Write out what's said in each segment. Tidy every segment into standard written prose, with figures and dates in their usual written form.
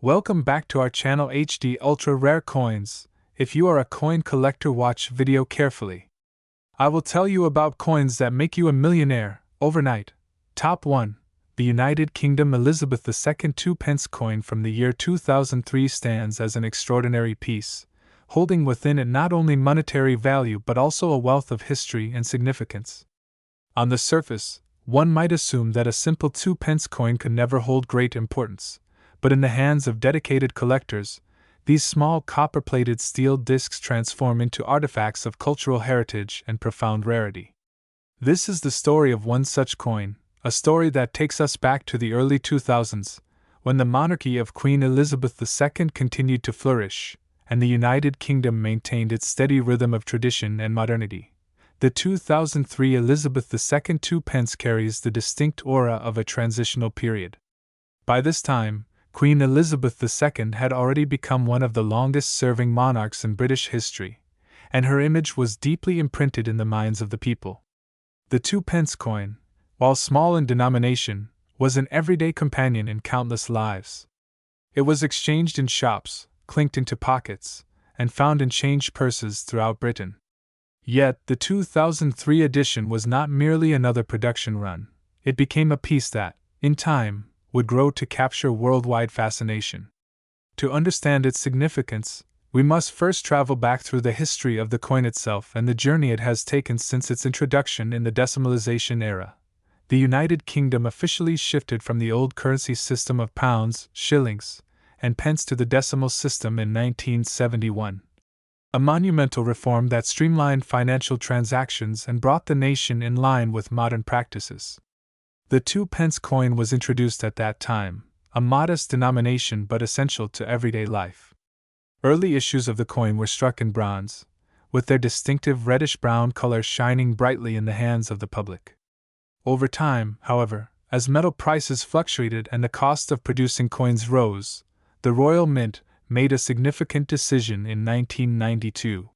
Welcome back to our channel HD Ultra Rare Coins. If you are a coin collector, watch video carefully. I will tell you about coins that make you a millionaire overnight. Top 1. The United Kingdom Elizabeth II 2p coin from the year 2003 stands as an extraordinary piece, holding within it not only monetary value but also a wealth of history and significance. On the surface, one might assume that a simple 2p coin could never hold great importance, but in the hands of dedicated collectors, these small copper-plated steel discs transform into artifacts of cultural heritage and profound rarity. This is the story of one such coin, a story that takes us back to the early 2000s, when the monarchy of Queen Elizabeth II continued to flourish, and the United Kingdom maintained its steady rhythm of tradition and modernity. The 2003 Elizabeth II 2p carries the distinct aura of a transitional period. By this time, Queen Elizabeth II had already become one of the longest-serving monarchs in British history, and her image was deeply imprinted in the minds of the people. The 2p coin, while small in denomination, was an everyday companion in countless lives. It was exchanged in shops, clinked into pockets, and found in change purses throughout Britain. Yet, the 2003 edition was not merely another production run. It became a piece that, in time, would grow to capture worldwide fascination. To understand its significance, we must first travel back through the history of the coin itself and the journey it has taken since its introduction in the decimalization era. The United Kingdom officially shifted from the old currency system of pounds, shillings, and pence to the decimal system in 1971. A monumental reform that streamlined financial transactions and brought the nation in line with modern practices. The 2p coin was introduced at that time, a modest denomination but essential to everyday life. Early issues of the coin were struck in bronze, with their distinctive reddish-brown color shining brightly in the hands of the public. Over time, however, as metal prices fluctuated and the cost of producing coins rose, the Royal Mint made a significant decision in 1992.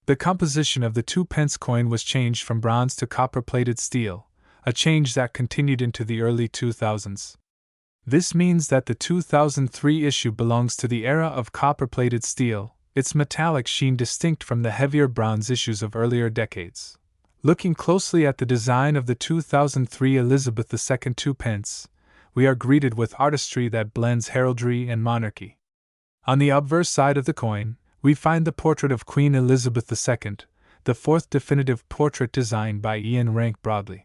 The composition of the 2p coin was changed from bronze to copper-plated steel, a change that continued into the early 2000s. This means that the 2003 issue belongs to the era of copper-plated steel, its metallic sheen distinct from the heavier bronze issues of earlier decades. Looking closely at the design of the 2003 Elizabeth II 2p, we are greeted with artistry that blends heraldry and monarchy. On the obverse side of the coin, we find the portrait of Queen Elizabeth II, the fourth definitive portrait designed by Ian Rank Broadley.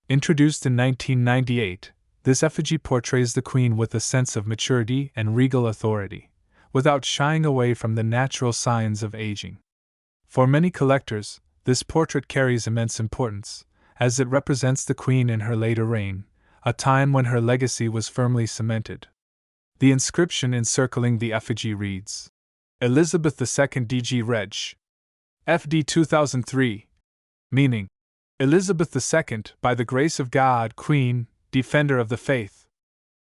Introduced in 1998, this effigy portrays the Queen with a sense of maturity and regal authority, without shying away from the natural signs of aging. For many collectors, this portrait carries immense importance, as it represents the Queen in her later reign, a time when her legacy was firmly cemented. The inscription encircling the effigy reads, Elizabeth II DG Reg. FD 2003, meaning, Elizabeth II, by the grace of God, Queen, Defender of the Faith.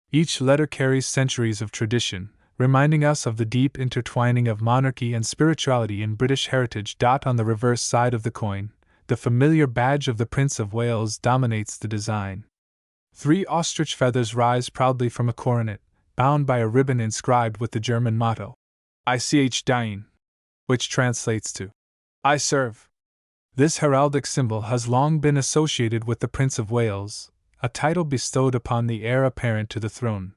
Each letter carries centuries of tradition, reminding us of the deep intertwining of monarchy and spirituality in British heritage. On the reverse side of the coin, the familiar badge of the Prince of Wales dominates the design. 3 ostrich feathers rise proudly from a coronet, bound by a ribbon inscribed with the German motto, Ich diene, which translates to, I serve. This heraldic symbol has long been associated with the Prince of Wales, a title bestowed upon the heir apparent to the throne.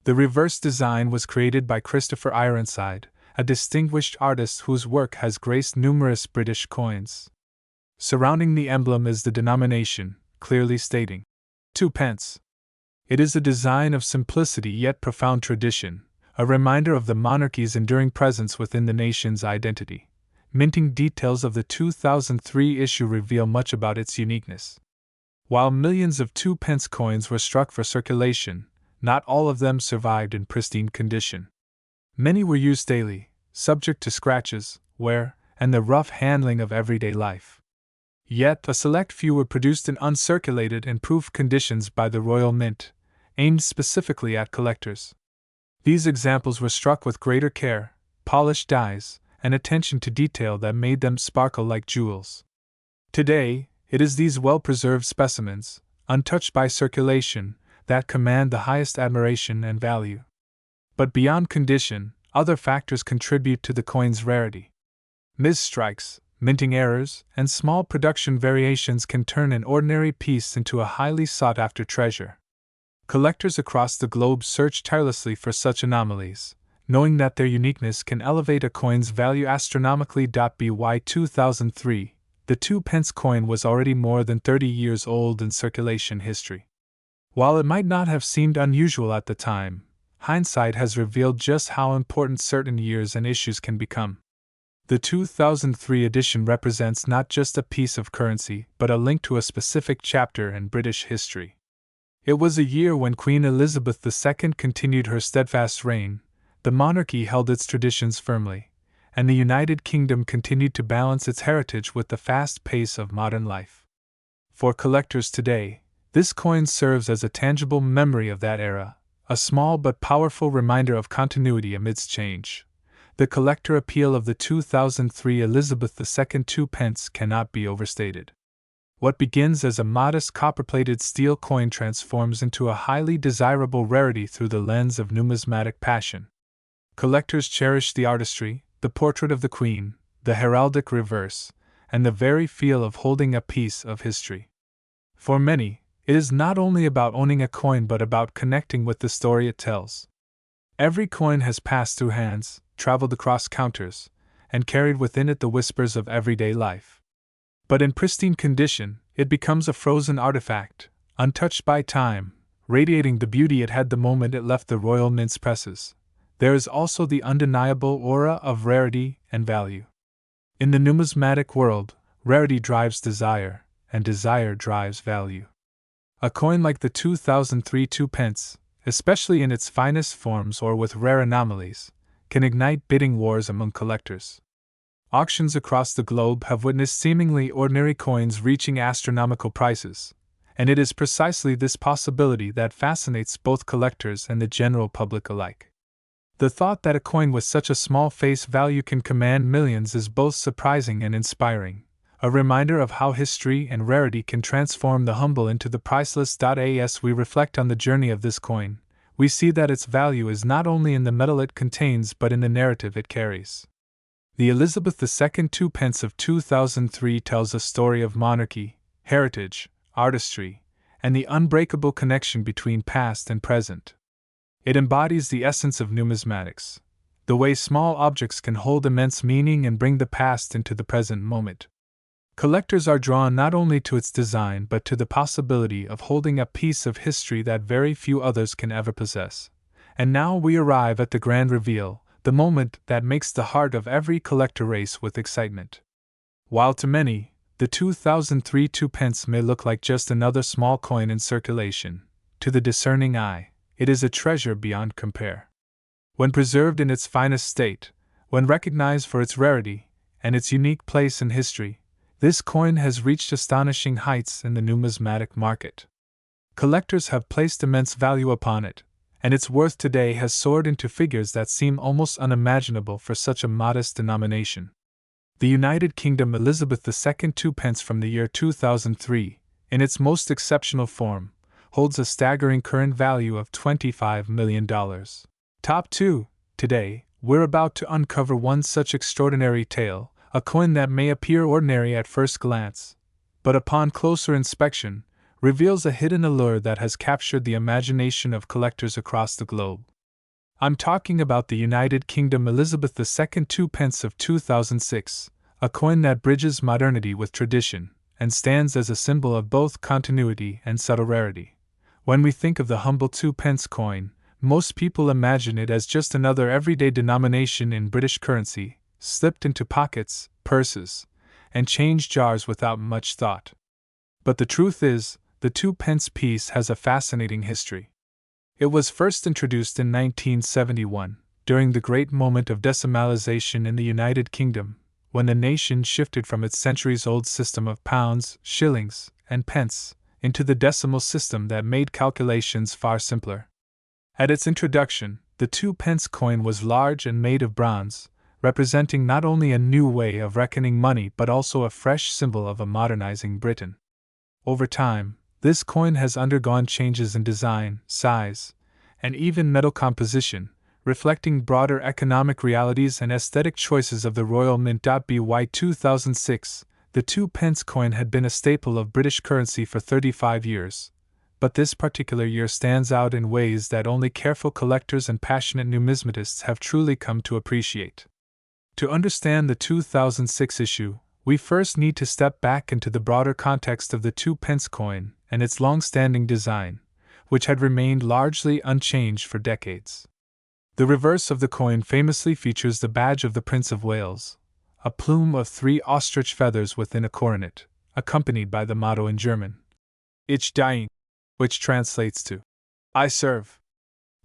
The reverse design was created by Christopher Ironside, a distinguished artist whose work has graced numerous British coins. Surrounding the emblem is the denomination, clearly stating, 2p. It is a design of simplicity yet profound tradition, a reminder of the monarchy's enduring presence within the nation's identity. Minting details of the 2003 issue reveal much about its uniqueness. While millions of 2p coins were struck for circulation, not all of them survived in pristine condition. Many were used daily, subject to scratches, wear, and the rough handling of everyday life. Yet a select few were produced in uncirculated and proof conditions by the Royal Mint, aimed specifically at collectors. These examples were struck with greater care, polished dies, and attention to detail that made them sparkle like jewels. Today, it is these well-preserved specimens, untouched by circulation, that command the highest admiration and value. But beyond condition, other factors contribute to the coin's rarity. Misstrikes, minting errors, and small production variations can turn an ordinary piece into a highly sought-after treasure. Collectors across the globe search tirelessly for such anomalies, knowing that their uniqueness can elevate a coin's value astronomically. By 2003, the 2-pence coin was already more than 30 years old in circulation history. While it might not have seemed unusual at the time, hindsight has revealed just how important certain years and issues can become. The 2003 edition represents not just a piece of currency, but a link to a specific chapter in British history. It was a year when Queen Elizabeth II continued her steadfast reign, the monarchy held its traditions firmly, and the United Kingdom continued to balance its heritage with the fast pace of modern life. For collectors today, this coin serves as a tangible memory of that era, a small but powerful reminder of continuity amidst change. The collector appeal of the 2003 Elizabeth II 2-pence cannot be overstated. What begins as a modest copper-plated steel coin transforms into a highly desirable rarity through the lens of numismatic passion. Collectors cherish the artistry, the portrait of the Queen, the heraldic reverse, and the very feel of holding a piece of history. For many, it is not only about owning a coin but about connecting with the story it tells. Every coin has passed through hands, traveled across counters, and carried within it the whispers of everyday life. But in pristine condition, it becomes a frozen artifact, untouched by time, radiating the beauty it had the moment it left the royal mint's presses. There is also the undeniable aura of rarity and value. In the numismatic world, rarity drives desire, and desire drives value. A coin like the 2003 2-pence, especially in its finest forms or with rare anomalies, can ignite bidding wars among collectors. Auctions across the globe have witnessed seemingly ordinary coins reaching astronomical prices, and it is precisely this possibility that fascinates both collectors and the general public alike. The thought that a coin with such a small face value can command millions is both surprising and inspiring, a reminder of how history and rarity can transform the humble into the priceless. As we reflect on the journey of this coin, we see that its value is not only in the metal it contains but in the narrative it carries. The Elizabeth II 2-pence of 2003 tells a story of monarchy, heritage, artistry, and the unbreakable connection between past and present. It embodies the essence of numismatics, the way small objects can hold immense meaning and bring the past into the present moment. Collectors are drawn not only to its design but to the possibility of holding a piece of history that very few others can ever possess. And now we arrive at the grand reveal, the moment that makes the heart of every collector race with excitement. While to many, the 2003 2-pence may look like just another small coin in circulation, to the discerning eye, it is a treasure beyond compare. When preserved in its finest state, when recognized for its rarity and its unique place in history, this coin has reached astonishing heights in the numismatic market. Collectors have placed immense value upon it, and its worth today has soared into figures that seem almost unimaginable for such a modest denomination. The United Kingdom Elizabeth II 2-pence from the year 2003, in its most exceptional form, holds a staggering current value of $25 million. Top 2. Today, we're about to uncover one such extraordinary tale, a coin that may appear ordinary at first glance, but upon closer inspection, reveals a hidden allure that has captured the imagination of collectors across the globe. I'm talking about the United Kingdom Elizabeth II 2-pence of 2006, a coin that bridges modernity with tradition, and stands as a symbol of both continuity and subtle rarity. When we think of the humble 2-pence coin, most people imagine it as just another everyday denomination in British currency, slipped into pockets, purses, and change jars without much thought. But the truth is, the 2-pence piece has a fascinating history. It was first introduced in 1971, during the great moment of decimalization in the United Kingdom, when the nation shifted from its centuries-old system of pounds, shillings, and pence, into the decimal system that made calculations far simpler. At its introduction, the 2-pence coin was large and made of bronze, representing not only a new way of reckoning money but also a fresh symbol of a modernizing Britain. Over time, this coin has undergone changes in design, size, and even metal composition, reflecting broader economic realities and aesthetic choices of the Royal Mint. By 2006, the 2p coin had been a staple of British currency for 35 years, but this particular year stands out in ways that only careful collectors and passionate numismatists have truly come to appreciate. To understand the 2006 issue, we first need to step back into the broader context of the 2p coin and its long-standing design, which had remained largely unchanged for decades. The reverse of the coin famously features the badge of the Prince of Wales, a plume of 3 ostrich feathers within a coronet, accompanied by the motto in German, Ich diene, which translates to, I serve.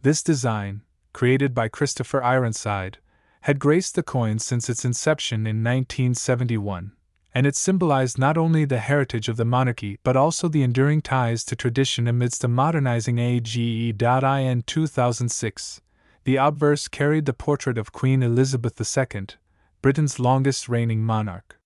This design, created by Christopher Ironside, had graced the coin since its inception in 1971, and it symbolized not only the heritage of the monarchy but also the enduring ties to tradition amidst a modernizing age. In 2006, the obverse carried the portrait of Queen Elizabeth II, Britain's longest reigning monarch.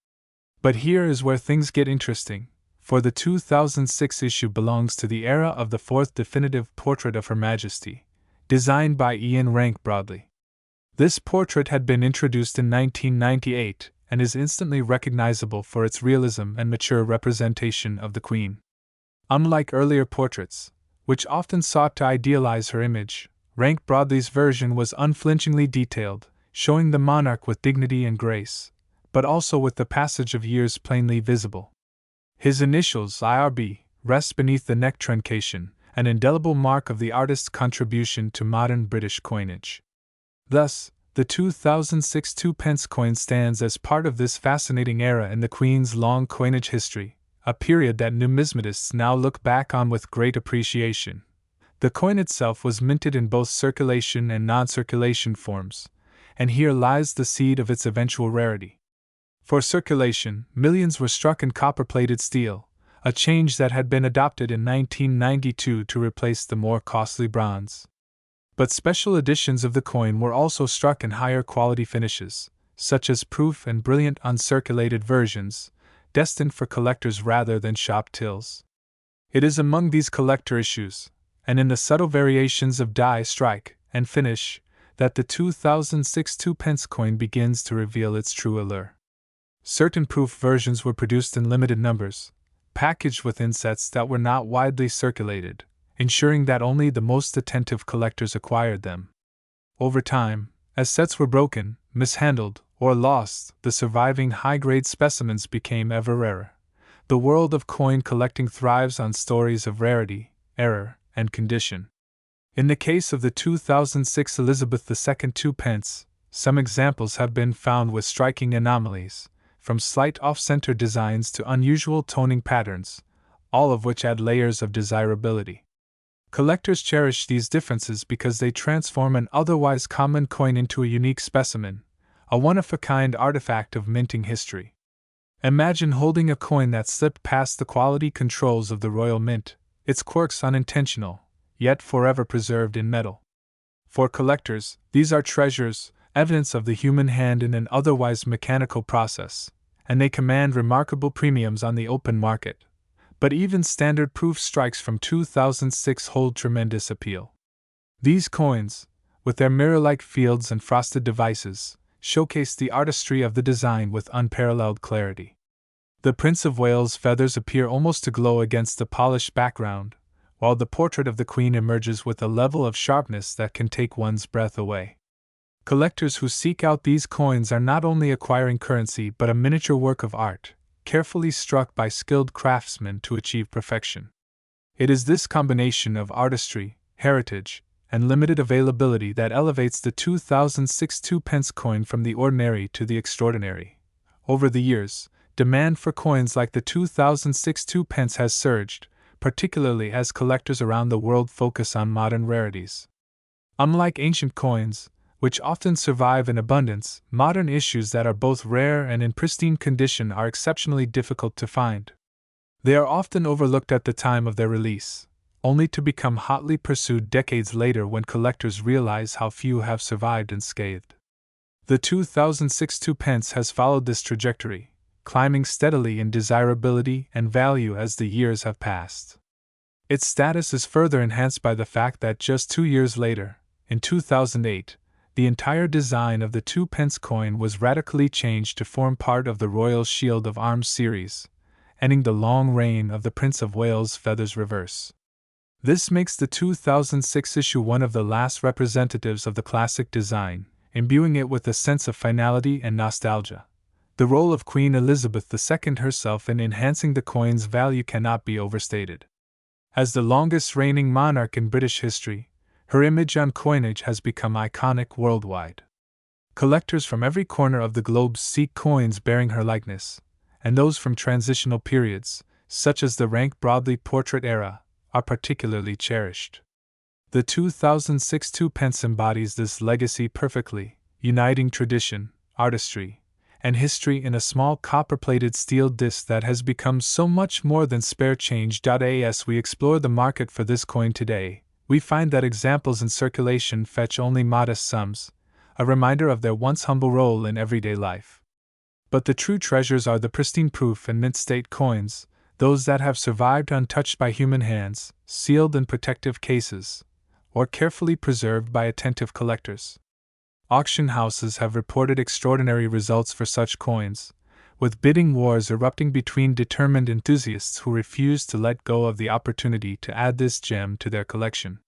But here is where things get interesting, for the 2006 issue belongs to the era of the 4th definitive portrait of Her Majesty, designed by Ian Rank Broadley. This portrait had been introduced in 1998 and is instantly recognizable for its realism and mature representation of the Queen. Unlike earlier portraits, which often sought to idealize her image, Rank Broadley's version was unflinchingly detailed, showing the monarch with dignity and grace, but also with the passage of years plainly visible. His initials, IRB, rest beneath the neck truncation, an indelible mark of the artist's contribution to modern British coinage. Thus, the 2006 2p coin stands as part of this fascinating era in the Queen's long coinage history, a period that numismatists now look back on with great appreciation. The coin itself was minted in both circulation and non-circulation forms, and here lies the seed of its eventual rarity. For circulation, millions were struck in copper-plated steel, a change that had been adopted in 1992 to replace the more costly bronze. But special editions of the coin were also struck in higher quality finishes, such as proof and brilliant uncirculated versions, destined for collectors rather than shop tills. It is among these collector issues, and in the subtle variations of die, strike, and finish, that the 2006 2p coin begins to reveal its true allure. Certain proof versions were produced in limited numbers, packaged with insets that were not widely circulated, ensuring that only the most attentive collectors acquired them. Over time, as sets were broken, mishandled, or lost, the surviving high-grade specimens became ever rarer. The world of coin collecting thrives on stories of rarity, error, and condition. In the case of the 2006 Elizabeth II 2p, some examples have been found with striking anomalies, from slight off-center designs to unusual toning patterns, all of which add layers of desirability. Collectors cherish these differences because they transform an otherwise common coin into a unique specimen, a one-of-a-kind artifact of minting history. Imagine holding a coin that slipped past the quality controls of the Royal Mint, its quirks unintentional, yet forever preserved in metal. For collectors, these are treasures, evidence of the human hand in an otherwise mechanical process, and they command remarkable premiums on the open market. But even standard proof strikes from 2006 hold tremendous appeal. These coins, with their mirror-like fields and frosted devices, showcase the artistry of the design with unparalleled clarity. The Prince of Wales' feathers appear almost to glow against the polished background, while the portrait of the Queen emerges with a level of sharpness that can take one's breath away. Collectors who seek out these coins are not only acquiring currency but a miniature work of art, carefully struck by skilled craftsmen to achieve perfection. It is this combination of artistry, heritage, and limited availability that elevates the 2006 2p coin from the ordinary to the extraordinary. Over the years, demand for coins like the 2006 2p has surged, particularly as collectors around the world focus on modern rarities. Unlike ancient coins, which often survive in abundance, modern issues that are both rare and in pristine condition are exceptionally difficult to find. They are often overlooked at the time of their release, only to become hotly pursued decades later when collectors realize how few have survived unscathed. The 2006 2p has followed this trajectory, climbing steadily in desirability and value as the years have passed. Its status is further enhanced by the fact that just 2 years later, in 2008, the entire design of the 2p coin was radically changed to form part of the Royal Shield of Arms series, ending the long reign of the Prince of Wales' feathers reverse. This makes the 2006 issue one of the last representatives of the classic design, imbuing it with a sense of finality and nostalgia. The role of Queen Elizabeth II herself in enhancing the coin's value cannot be overstated. As the longest reigning monarch in British history, her image on coinage has become iconic worldwide. Collectors from every corner of the globe seek coins bearing her likeness, and those from transitional periods, such as the rank broadly portrait era, are particularly cherished. The 2006 2p embodies this legacy perfectly, uniting tradition, artistry, and history in a small copper-plated steel disc that has become so much more than spare change. As we explore the market for this coin today, we find that examples in circulation fetch only modest sums, a reminder of their once humble role in everyday life. But the true treasures are the pristine proof and mint-state coins, those that have survived untouched by human hands, sealed in protective cases, or carefully preserved by attentive collectors. Auction houses have reported extraordinary results for such coins, with bidding wars erupting between determined enthusiasts who refuse to let go of the opportunity to add this gem to their collection.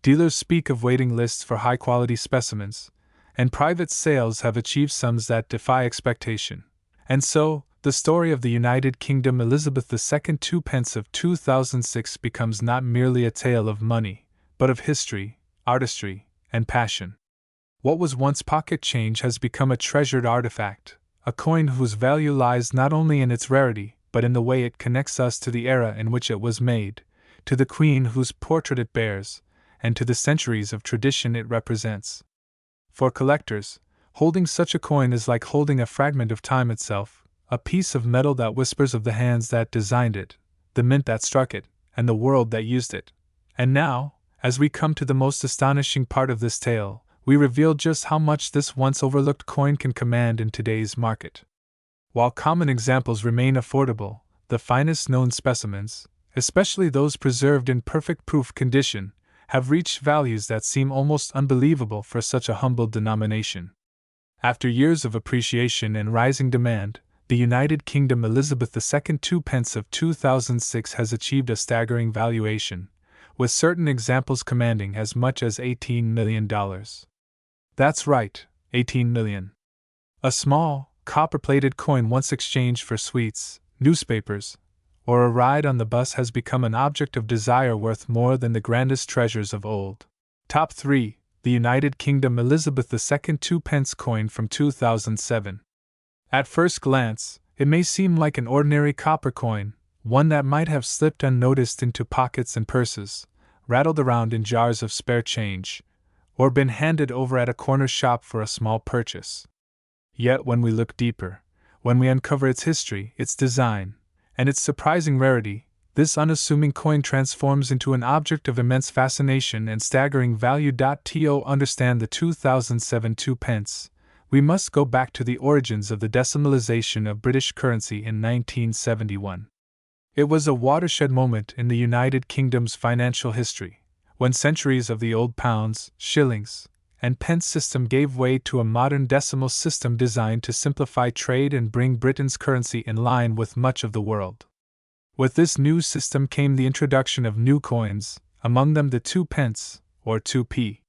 Dealers speak of waiting lists for high-quality specimens, and private sales have achieved sums that defy expectation. And so, the story of the United Kingdom Elizabeth II 2p of 2006 becomes not merely a tale of money, but of history, artistry, and passion. What was once pocket change has become a treasured artifact, a coin whose value lies not only in its rarity, but in the way it connects us to the era in which it was made, to the queen whose portrait it bears, and to the centuries of tradition it represents. For collectors, holding such a coin is like holding a fragment of time itself, a piece of metal that whispers of the hands that designed it, the mint that struck it, and the world that used it. And now, as we come to the most astonishing part of this tale, we reveal just how much this once overlooked coin can command in today's market. While common examples remain affordable, the finest known specimens, especially those preserved in perfect proof condition, have reached values that seem almost unbelievable for such a humble denomination. After years of appreciation and rising demand, the United Kingdom Elizabeth II 2p of 2006 has achieved a staggering valuation, with certain examples commanding as much as $18 million. That's right, $18 million. A small, copper-plated coin once exchanged for sweets, newspapers, or a ride on the bus has become an object of desire worth more than the grandest treasures of old. Top 3. The United Kingdom Elizabeth II 2p coin from 2007. At first glance, it may seem like an ordinary copper coin, one that might have slipped unnoticed into pockets and purses, rattled around in jars of spare change, or been handed over at a corner shop for a small purchase. Yet when we look deeper, when we uncover its history, its design, and its surprising rarity, this unassuming coin transforms into an object of immense fascination and staggering value. To understand the 2007 2p, we must go back to the origins of the decimalization of British currency in 1971. It was a watershed moment in the United Kingdom's financial history, when centuries of the old pounds, shillings, and pence system gave way to a modern decimal system designed to simplify trade and bring Britain's currency in line with much of the world. With this new system came the introduction of new coins, among them the 2p, or 2p.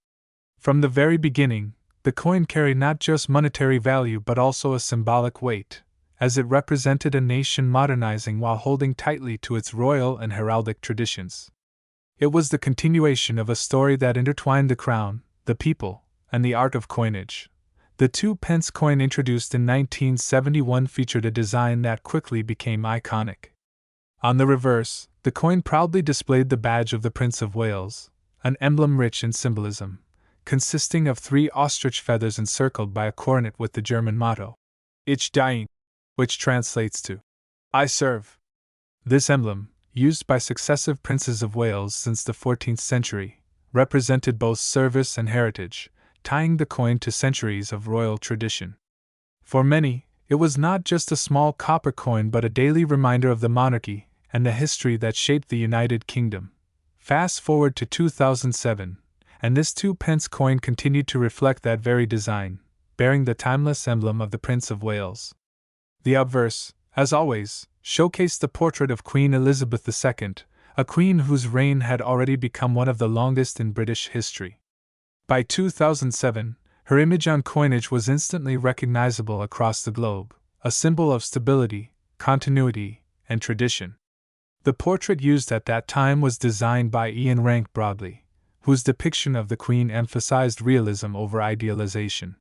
From the very beginning, the coin carried not just monetary value but also a symbolic weight, as it represented a nation modernizing while holding tightly to its royal and heraldic traditions. It was the continuation of a story that intertwined the crown, the people, and the art of coinage. The 2p coin introduced in 1971 featured a design that quickly became iconic. On the reverse, the coin proudly displayed the badge of the Prince of Wales, an emblem rich in symbolism, consisting of 3 ostrich feathers encircled by a coronet with the German motto, Ich diene, which translates to, I serve. This emblem, used by successive princes of Wales since the 14th century, represented both service and heritage, tying the coin to centuries of royal tradition. For many, it was not just a small copper coin but a daily reminder of the monarchy and the history that shaped the United Kingdom. Fast forward to 2007, and this 2-pence coin continued to reflect that very design, bearing the timeless emblem of the Prince of Wales. The obverse, as always, showcased the portrait of Queen Elizabeth II, a queen whose reign had already become one of the longest in British history. By 2007, her image on coinage was instantly recognizable across the globe, a symbol of stability, continuity, and tradition. The portrait used at that time was designed by Ian Rank Broadley, whose depiction of the Queen emphasized realism over idealization.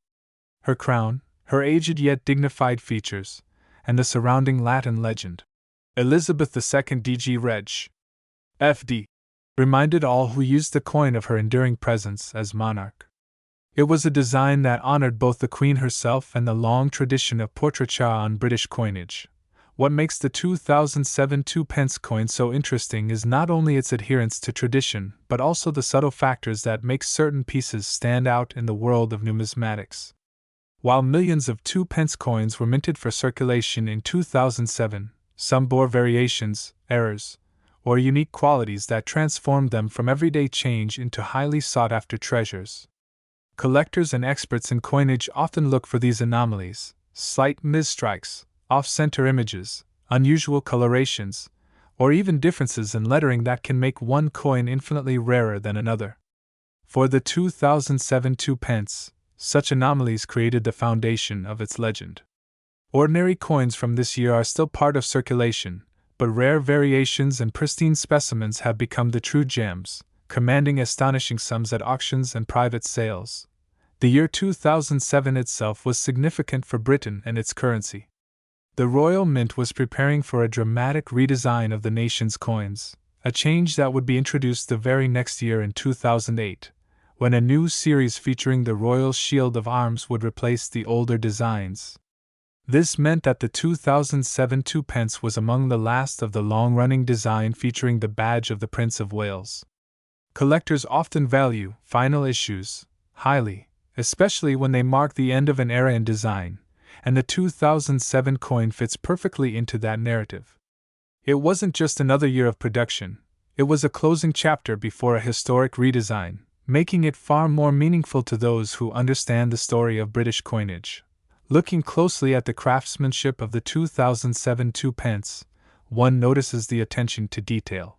Her crown, her aged yet dignified features, and the surrounding Latin legend, Elizabeth II DG Reg. FD, reminded all who used the coin of her enduring presence as monarch. It was a design that honored both the Queen herself and the long tradition of portraiture on British coinage. What makes the 2007 2-pence coin so interesting is not only its adherence to tradition, but also the subtle factors that make certain pieces stand out in the world of numismatics. While millions of 2-pence coins were minted for circulation in 2007, some bore variations, errors, or unique qualities that transformed them from everyday change into highly sought-after treasures. Collectors and experts in coinage often look for these anomalies, slight misstrikes, off-center images, unusual colorations, or even differences in lettering that can make one coin infinitely rarer than another. For the 2007 2-pence, such anomalies created the foundation of its legend. Ordinary coins from this year are still part of circulation, but rare variations and pristine specimens have become the true gems, commanding astonishing sums at auctions and private sales. The year 2007 itself was significant for Britain and its currency. The Royal Mint was preparing for a dramatic redesign of the nation's coins, a change that would be introduced the very next year in 2008, when a new series featuring the Royal Shield of Arms would replace the older designs. This meant that the 2007 2-pence was among the last of the long-running design featuring the badge of the Prince of Wales. Collectors often value final issues highly, especially when they mark the end of an era in design, and the 2007 coin fits perfectly into that narrative. It wasn't just another year of production, it was a closing chapter before a historic redesign, making it far more meaningful to those who understand the story of British coinage. Looking closely at the craftsmanship of the 2007 2-pence, one notices the attention to detail.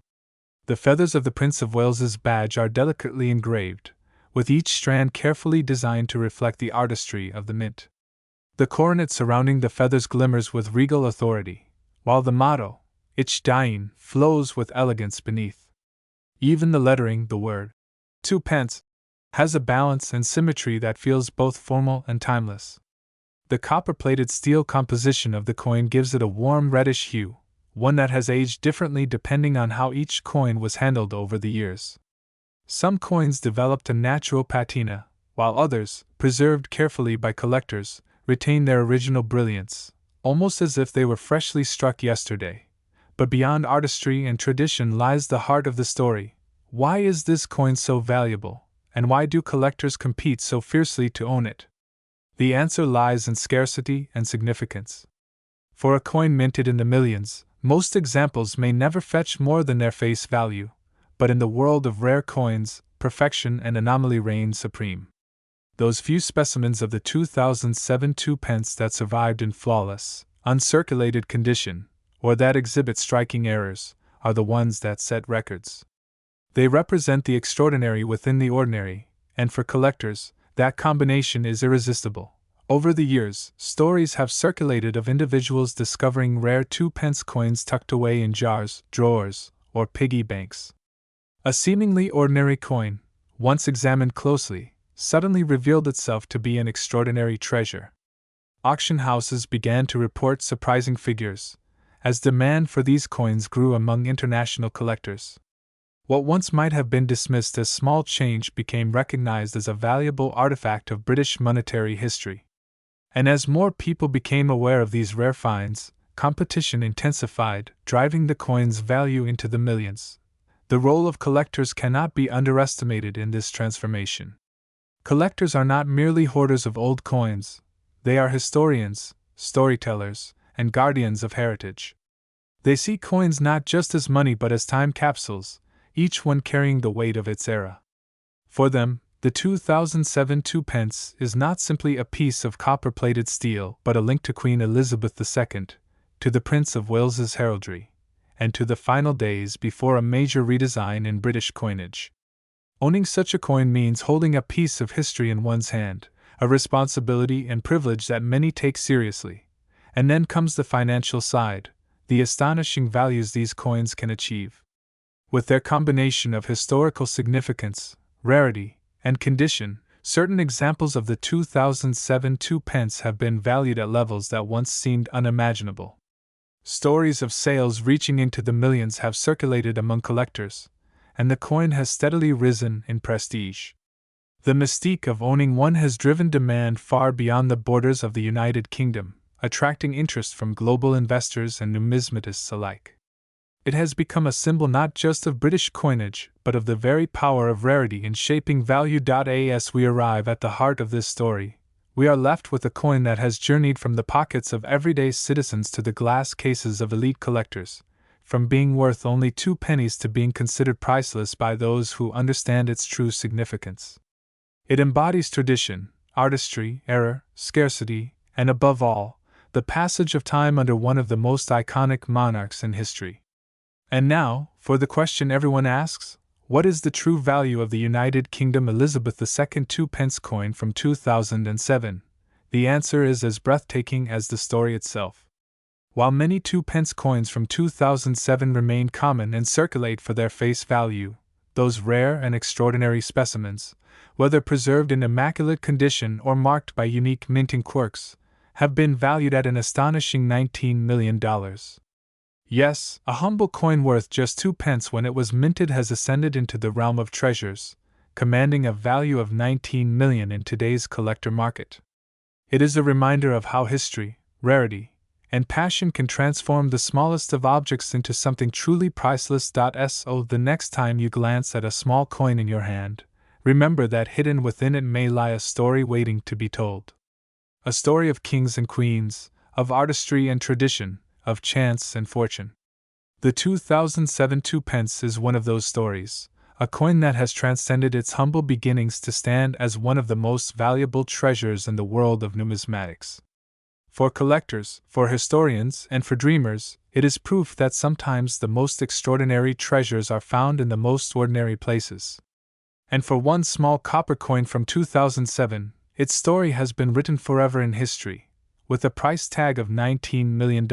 The feathers of the Prince of Wales's badge are delicately engraved, with each strand carefully designed to reflect the artistry of the mint. The coronet surrounding the feathers glimmers with regal authority, while the motto, Ich Dein, flows with elegance beneath. Even the lettering, the word 2-pence, has a balance and symmetry that feels both formal and timeless. The copper-plated steel composition of the coin gives it a warm reddish hue, one that has aged differently depending on how each coin was handled over the years. Some coins developed a natural patina, while others, preserved carefully by collectors, retain their original brilliance, almost as if they were freshly struck yesterday. But beyond artistry and tradition lies the heart of the story. Why is this coin so valuable, and why do collectors compete so fiercely to own it? The answer lies in scarcity and significance. For a coin minted in the millions, most examples may never fetch more than their face value, but in the world of rare coins, perfection and anomaly reign supreme. Those few specimens of the 2007 2-pence that survived in flawless, uncirculated condition, or that exhibit striking errors, are the ones that set records. They represent the extraordinary within the ordinary, and for collectors, that combination is irresistible. Over the years, stories have circulated of individuals discovering rare 2-pence coins tucked away in jars, drawers, or piggy banks. A seemingly ordinary coin, once examined closely, suddenly revealed itself to be an extraordinary treasure. Auction houses began to report surprising figures, as demand for these coins grew among international collectors. What once might have been dismissed as small change became recognized as a valuable artifact of British monetary history. And as more people became aware of these rare finds, competition intensified, driving the coin's value into the millions. The role of collectors cannot be underestimated in this transformation. Collectors are not merely hoarders of old coins, they are historians, storytellers, and guardians of heritage. They see coins not just as money but as time capsules, each one carrying the weight of its era. For them, the 2007 2p is not simply a piece of copper-plated steel but a link to Queen Elizabeth II, to the Prince of Wales's heraldry, and to the final days before a major redesign in British coinage. Owning such a coin means holding a piece of history in one's hand, a responsibility and privilege that many take seriously. And then comes the financial side, the astonishing values these coins can achieve. With their combination of historical significance, rarity, and condition, certain examples of the 2007 2p have been valued at levels that once seemed unimaginable. Stories of sales reaching into the millions have circulated among collectors, and the coin has steadily risen in prestige. The mystique of owning one has driven demand far beyond the borders of the United Kingdom, attracting interest from global investors and numismatists alike. It has become a symbol not just of British coinage, but of the very power of rarity in shaping value. As we arrive at the heart of this story, we are left with a coin that has journeyed from the pockets of everyday citizens to the glass cases of elite collectors, from being worth only 2 pennies to being considered priceless by those who understand its true significance. It embodies tradition, artistry, error, scarcity, and above all, the passage of time under one of the most iconic monarchs in history. And now, for the question everyone asks, what is the true value of the United Kingdom Elizabeth II 2p coin from 2007? The answer is as breathtaking as the story itself. While many 2p coins from 2007 remain common and circulate for their face value, those rare and extraordinary specimens, whether preserved in immaculate condition or marked by unique minting quirks, have been valued at an astonishing $19 million. Yes, a humble coin worth just 2p when it was minted has ascended into the realm of treasures, commanding a value of $19 million in today's collector market. It is a reminder of how history, rarity, and passion can transform the smallest of objects into something truly priceless. So the next time you glance at a small coin in your hand, remember that hidden within it may lie a story waiting to be told. A story of kings and queens, of artistry and tradition, of chance and fortune. The 2007 2p is one of those stories, a coin that has transcended its humble beginnings to stand as one of the most valuable treasures in the world of numismatics. For collectors, for historians, and for dreamers, it is proof that sometimes the most extraordinary treasures are found in the most ordinary places. And for one small copper coin from 2007, its story has been written forever in history, with a price tag of $19 million.